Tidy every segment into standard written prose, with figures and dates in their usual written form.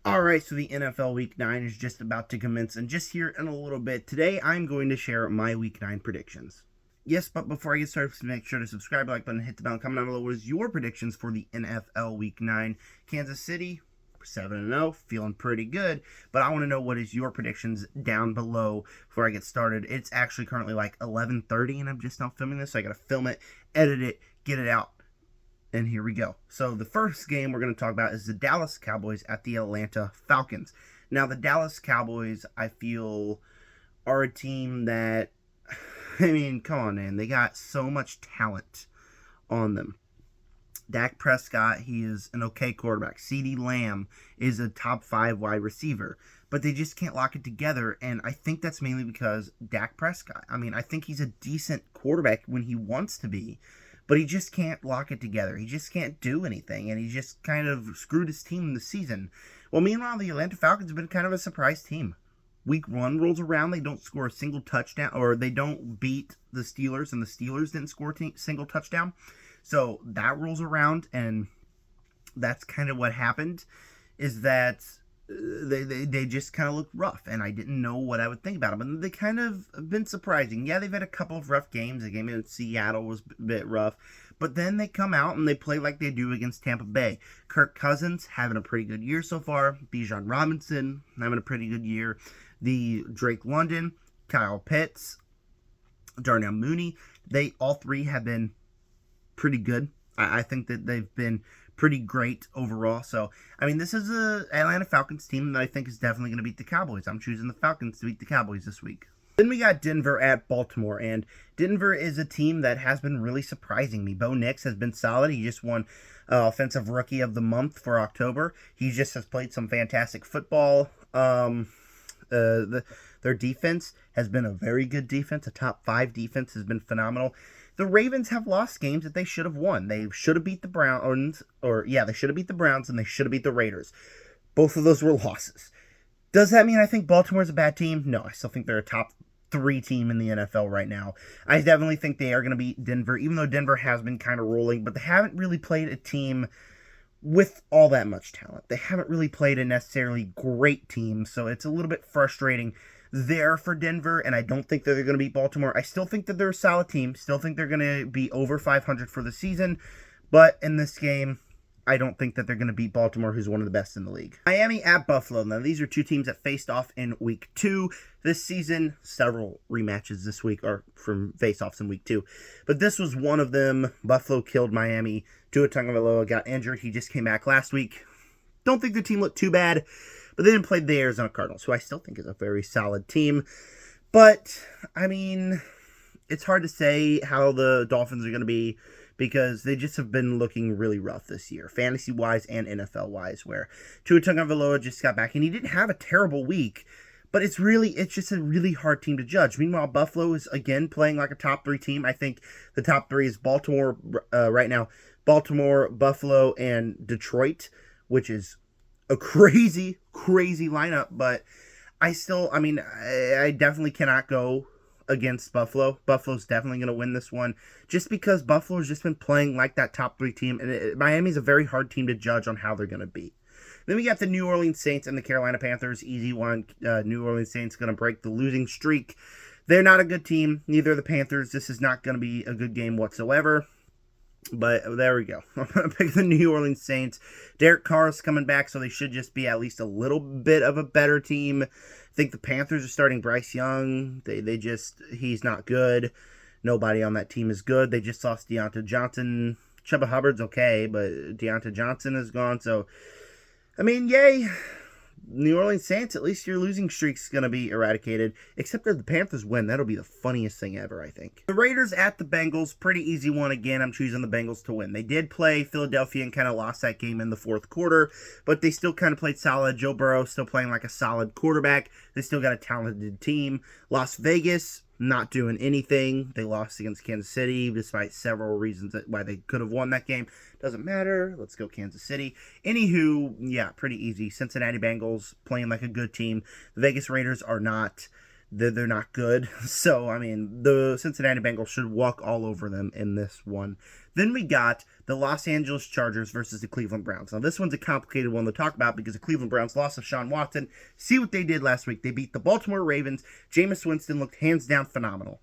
Alright, so the NFL Week 9 is just about to commence, and just here in a little bit, today I'm going to share my Week 9 predictions. Yes, but before I get started, make sure to subscribe, like button, hit the bell, comment down below. What is your predictions for the NFL Week 9? Kansas City, 7-0, feeling pretty good, but I want to know what is your predictions down below before I get started. It's actually currently like 11:30, and I'm just now filming this, so I got to film it, edit it, get it out. And here we go. So the first game we're going to talk about is the Dallas Cowboys at the Atlanta Falcons. Now, the Dallas Cowboys, I feel, are a team that, I mean, come on, man. They got so much talent on them. Dak Prescott, he is an okay quarterback. CeeDee Lamb is a top 5 wide receiver. But they just can't lock it together, and I think that's mainly because Dak Prescott. I mean, I think he's a decent quarterback when he wants to be, but he just can't lock it together. He just can't do anything, and he just kind of screwed his team this season. Well, meanwhile, the Atlanta Falcons have been kind of a surprise team. Week 1 rolls around, they don't score a single touchdown, or they don't beat the Steelers, and the Steelers didn't score a single touchdown. So that rolls around, and that's kind of what happened, is that they just kind of look rough, and I didn't know what I would think about them. And they kind of been surprising. Yeah, they've had a couple of rough games. The game in Seattle was a bit rough, but then they come out and they play like they do against Tampa Bay. Kirk Cousins having a pretty good year so far. Bijan Robinson having a pretty good year. The Drake London, Kyle Pitts, Darnell Mooney, they all three have been pretty good. I think that they've been pretty great overall. So, I mean, this is a Atlanta Falcons team that I think is definitely going to beat the Cowboys. I'm choosing the Falcons to beat the Cowboys this week. Then we got Denver at Baltimore, and Denver is a team that has been really surprising me. Bo Nix has been solid. He just won Offensive Rookie of the Month for October. He just has played some fantastic football. Their defense has been a very good defense. A top 5 defense has been phenomenal. The Ravens have lost games that they should have won. They should have beat the Browns, they should have beat the Browns, and they should have beat the Raiders. Both of those were losses. Does that mean I think Baltimore's a bad team? No, I still think they're a top 3 team in the NFL right now. I definitely think they are going to beat Denver, even though Denver has been kind of rolling, but they haven't really played a team with all that much talent. They haven't really played a necessarily great team, so it's a little bit frustrating there for Denver, and I don't think that they're going to beat Baltimore. I still think that they're a solid team, still think they're going to be over 500 for the season, but in this game, I don't think that they're going to beat Baltimore, who's one of the best in the league. Miami at Buffalo. Now, these are two teams that faced off in Week 2 this season. Several rematches this week are from face-offs in Week 2. But this was one of them. Buffalo killed Miami. Tua Tagovailoa got injured. He just came back last week. Don't think the team looked too bad, but they didn't play the Arizona Cardinals, who I still think is a very solid team. But, I mean, it's hard to say how the Dolphins are going to be, because they just have been looking really rough this year, fantasy-wise and NFL-wise, where Tua Tagovailoa just got back, and he didn't have a terrible week, but it's just a really hard team to judge. Meanwhile, Buffalo is, again, playing like a top 3 team. I think the top 3 is Baltimore right now. Baltimore, Buffalo, and Detroit, which is a crazy, crazy lineup, but I definitely cannot go against Buffalo. Buffalo's definitely going to win this one, just because Buffalo's just been playing like that top 3 team, and Miami's a very hard team to judge on how they're going to be. Then we got the New Orleans Saints and the Carolina Panthers. Easy one. New Orleans Saints going to break the losing streak. They're not a good team. Neither are the Panthers. This is not going to be a good game whatsoever. But there we go. I'm going to pick the New Orleans Saints. Derek Carr's coming back, so they should just be at least a little bit of a better team. I think the Panthers are starting Bryce Young. He's not good. Nobody on that team is good. They just lost Deontay Johnson. Chuba Hubbard's okay, but Deontay Johnson is gone. So, I mean, yay. New Orleans Saints, at least your losing streak's going to be eradicated. Except if the Panthers win, that'll be the funniest thing ever, I think. The Raiders at the Bengals, pretty easy one again. I'm choosing the Bengals to win. They did play Philadelphia and kind of lost that game in the 4th quarter, but they still kind of played solid. Joe Burrow still playing like a solid quarterback. They still got a talented team. Las Vegas, not doing anything. They lost against Kansas City, despite several reasons why they could have won that game. Doesn't matter. Let's go Kansas City. Anywho, yeah, pretty easy. Cincinnati Bengals playing like a good team. The Vegas Raiders are not. They're not good. So, I mean, the Cincinnati Bengals should walk all over them in this one. Then we got the Los Angeles Chargers versus the Cleveland Browns. Now, this one's a complicated one to talk about because the Cleveland Browns lost of Sean Watson. See what they did last week. They beat the Baltimore Ravens. Jameis Winston looked hands down phenomenal.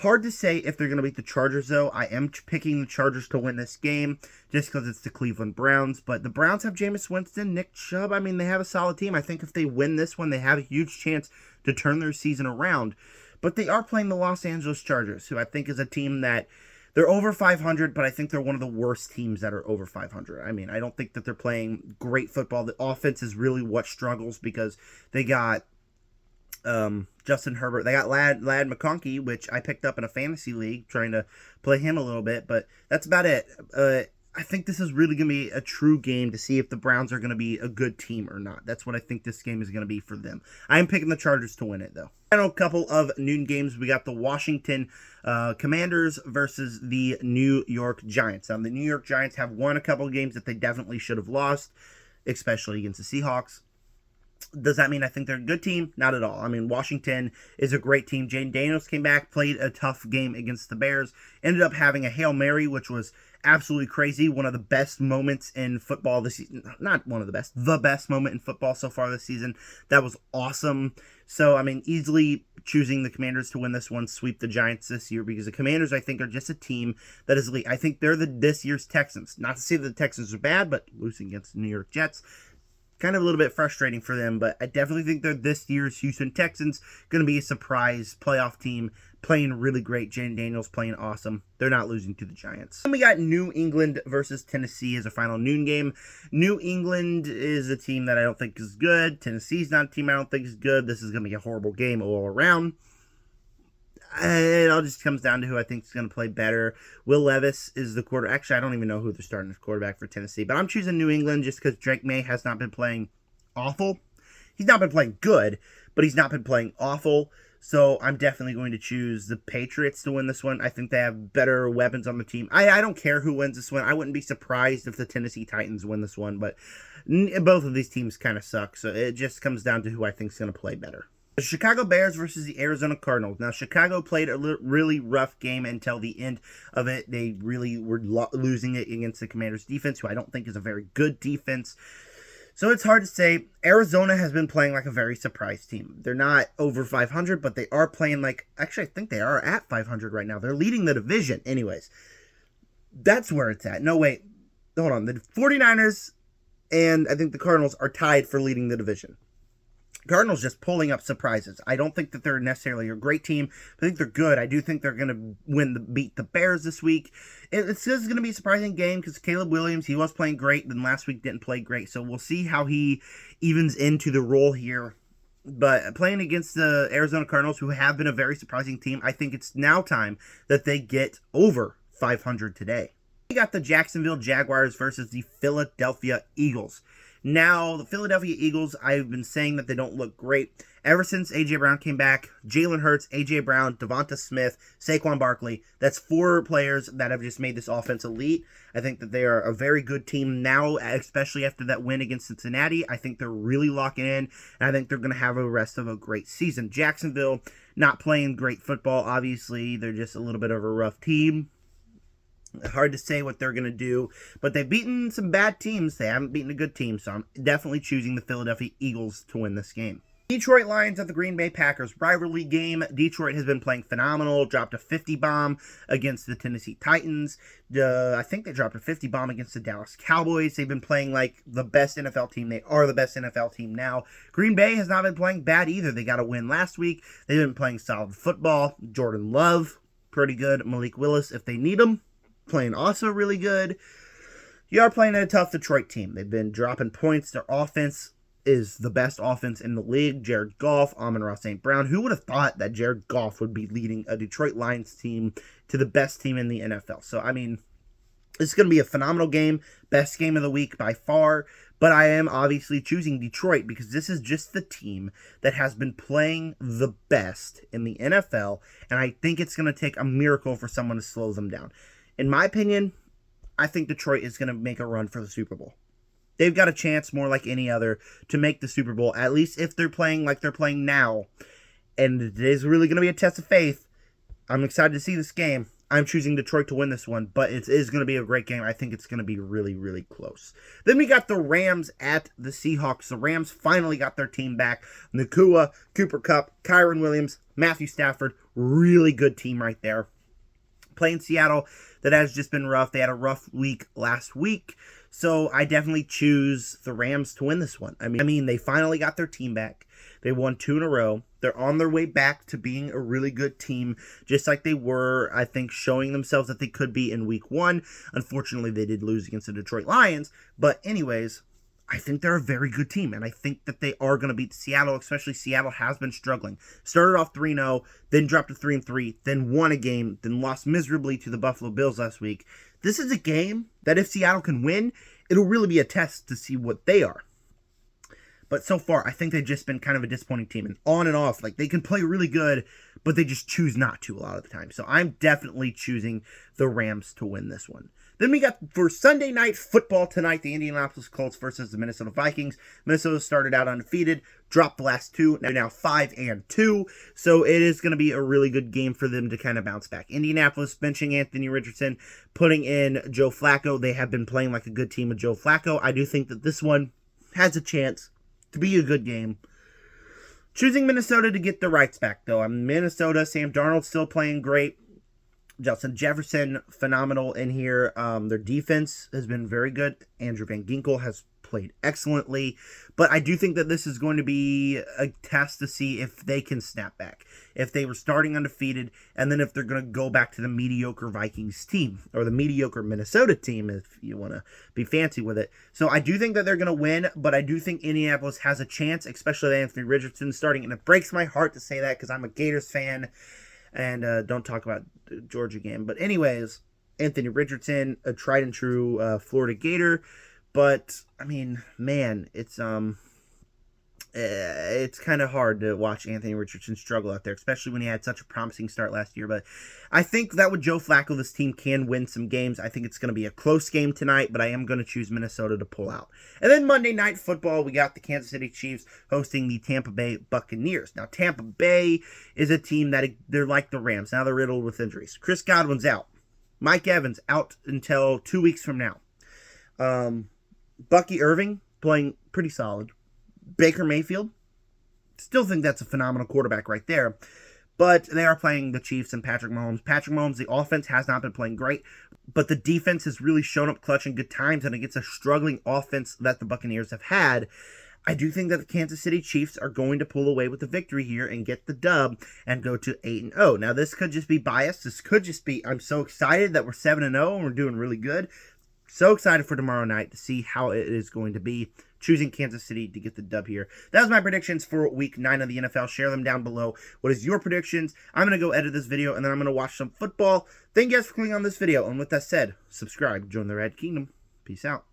Hard to say if they're going to beat the Chargers, though. I am picking the Chargers to win this game just because it's the Cleveland Browns. But the Browns have Jameis Winston, Nick Chubb. I mean, they have a solid team. I think if they win this one, they have a huge chance to turn their season around. But they are playing the Los Angeles Chargers, who I think is a team that they're over 500, but I think they're one of the worst teams that are over 500. I mean, I don't think that they're playing great football. The offense is really what struggles because they got Justin Herbert. They got Ladd McConkey, which I picked up in a fantasy league, trying to play him a little bit, but that's about it. I think this is really going to be a true game to see if the Browns are going to be a good team or not. That's what I think this game is going to be for them. I am picking the Chargers to win it, though. Final couple of noon games. We got the Washington Commanders versus the New York Giants. Now, the New York Giants have won a couple of games that they definitely should have lost, especially against the Seahawks. Does that mean I think they're a good team? Not at all. I mean, Washington is a great team. Jayden Daniels came back, played a tough game against the Bears, ended up having a Hail Mary, which was absolutely crazy. One of the best moments in football this season. Not one of the best moment in football so far this season. That was awesome. So, I mean, easily choosing the Commanders to win this one, sweep the Giants this year, because the Commanders, I think, are just a team that is elite. I think they're this year's Texans. Not to say that the Texans are bad, but losing against the New York Jets, kind of a little bit frustrating for them, but I definitely think they're this year's Houston Texans. Going to be a surprise playoff team, playing really great. Jayden Daniels playing awesome. They're not losing to the Giants. Then we got New England versus Tennessee as a final noon game. New England is a team that I don't think is good. Tennessee's not a team I don't think is good. This is going to be a horrible game all around. It all just comes down to who I think is going to play better. Will Levis is the quarterback. Actually, I don't even know who they're starting as quarterback for Tennessee, but I'm choosing New England just because Drake May has not been playing awful. He's not been playing good, but he's not been playing awful. So I'm definitely going to choose the Patriots to win this one. I think they have better weapons on the team. I don't care who wins this one. I wouldn't be surprised if the Tennessee Titans win this one, but both of these teams kind of suck. So it just comes down to who I think is going to play better. The Chicago Bears versus the Arizona Cardinals. Now, Chicago played a really rough game until the end of it. They really were losing it against the Commanders' defense, who I don't think is a very good defense. So it's hard to say. Arizona has been playing like a very surprise team. They're not over 500, but they are playing like... Actually, I think they are at 500 right now. They're leading the division. Anyways, that's where it's at. No, wait. Hold on. The 49ers and I think the Cardinals are tied for leading the division. Cardinals just pulling up surprises. I don't think that they're necessarily a great team. I think they're good. I do think they're going to beat the Bears this week. It's going to be a surprising game because Caleb Williams, he was playing great, then last week didn't play great. So we'll see how he evens into the role here. But playing against the Arizona Cardinals, who have been a very surprising team, I think it's now time that they get over 500 today. We got the Jacksonville Jaguars versus the Philadelphia Eagles. Now, the Philadelphia Eagles, I've been saying that they don't look great. Ever since A.J. Brown came back, Jalen Hurts, A.J. Brown, Devonta Smith, Saquon Barkley, that's 4 players that have just made this offense elite. I think that they are a very good team now, especially after that win against Cincinnati. I think they're really locking in, and I think they're going to have a rest of a great season. Jacksonville, not playing great football, obviously. They're just a little bit of a rough team. Hard to say what they're going to do, but they've beaten some bad teams. They haven't beaten a good team, so I'm definitely choosing the Philadelphia Eagles to win this game. Detroit Lions at the Green Bay Packers rivalry game. Detroit has been playing phenomenal. Dropped a 50 bomb against the Tennessee Titans. I think they dropped a 50 bomb against the Dallas Cowboys. They've been playing like the best NFL team. They are the best NFL team now. Green Bay has not been playing bad either. They got a win last week. They've been playing solid football. Jordan Love, pretty good. Malik Willis, if they need him, playing also really good. You are playing a tough Detroit team. They've been dropping points. Their offense is the best offense in the league. Jared Goff, Amon-Ra St. Brown. Who would have thought that Jared Goff would be leading a Detroit Lions team to the best team in the NFL? So, I mean, it's going to be a phenomenal game. Best game of the week by far. But I am obviously choosing Detroit because this is just the team that has been playing the best in the NFL. And I think it's going to take a miracle for someone to slow them down. In my opinion, I think Detroit is going to make a run for the Super Bowl. They've got a chance more like any other to make the Super Bowl, at least if they're playing like they're playing now. and it is really going to be a test of faith. I'm excited to see this game. I'm choosing Detroit to win this one, but it is going to be a great game. I think it's going to be really, really close. Then we got the Rams at the Seahawks. The Rams finally got their team back. Nacua, Cooper Kupp, Kyren Williams, Matthew Stafford. Really good team right there. Playing Seattle, that has just been rough. They had a rough week last week, so I definitely choose the Rams to win this one. I mean, they finally got their team back. They won 2 in a row. They're on their way back to being a really good team, just like they were, I think, showing themselves that they could be in week 1. Unfortunately, they did lose against the Detroit Lions, but anyways, I think they're a very good team, and I think that they are going to beat Seattle, especially Seattle has been struggling. Started off 3-0, then dropped to 3-3, then won a game, then lost miserably to the Buffalo Bills last week. This is a game that if Seattle can win, it'll really be a test to see what they are. But so far, I think they've just been kind of a disappointing team. And on and off, like, they can play really good, but they just choose not to a lot of the time. So I'm definitely choosing the Rams to win this one. Then we got, for Sunday Night Football tonight, the Indianapolis Colts versus the Minnesota Vikings. Minnesota started out undefeated, dropped the last 2. They're now 5-2. So it is going to be a really good game for them to kind of bounce back. Indianapolis benching Anthony Richardson, putting in Joe Flacco. They have been playing like a good team with Joe Flacco. I do think that this one has a chance to be a good game. Choosing Minnesota to get the rights back, though. I'm Minnesota. Sam Darnold still playing great. Justin Jefferson, phenomenal in here. Their defense has been very good. Andrew Van Ginkel has played excellently. But I do think that this is going to be a test to see if they can snap back. If they were starting undefeated, and then if they're going to go back to the mediocre Vikings team, or the mediocre Minnesota team, if you want to be fancy with it. So I do think that they're going to win, but I do think Indianapolis has a chance, especially with Anthony Richardson starting. And it breaks my heart to say that because I'm a Gators fan. And don't talk about the Georgia game. But anyways, Anthony Richardson, a tried and true Florida Gator. But, I mean, man, it's kind of hard to watch Anthony Richardson struggle out there, especially when he had such a promising start last year. But I think that with Joe Flacco, this team can win some games. I think it's going to be a close game tonight, but I am going to choose Minnesota to pull out. And then Monday Night Football, we got the Kansas City Chiefs hosting the Tampa Bay Buccaneers. Now, Tampa Bay is a team that they're like the Rams. Now they're riddled with injuries. Chris Godwin's out. Mike Evans out until 2 weeks from now. Bucky Irving playing pretty solid. Baker Mayfield, still think that's a phenomenal quarterback right there. But they are playing the Chiefs and Patrick Mahomes. Patrick Mahomes, the offense has not been playing great, but the defense has really shown up clutch in good times, and against a struggling offense that the Buccaneers have had, I do think that the Kansas City Chiefs are going to pull away with the victory here and get the dub and go to 8-0. Now, this could just be biased. This could just be, I'm so excited that we're 7-0 and we're doing really good. So excited for tomorrow night to see how it is going to be. Choosing Kansas City to get the dub here. That was my predictions for week 9 of the NFL. Share them down below. What is your predictions? I'm going to go edit this video, and then I'm going to watch some football. Thank you guys for clicking on this video. And with that said, subscribe. Join the Red Kingdom. Peace out.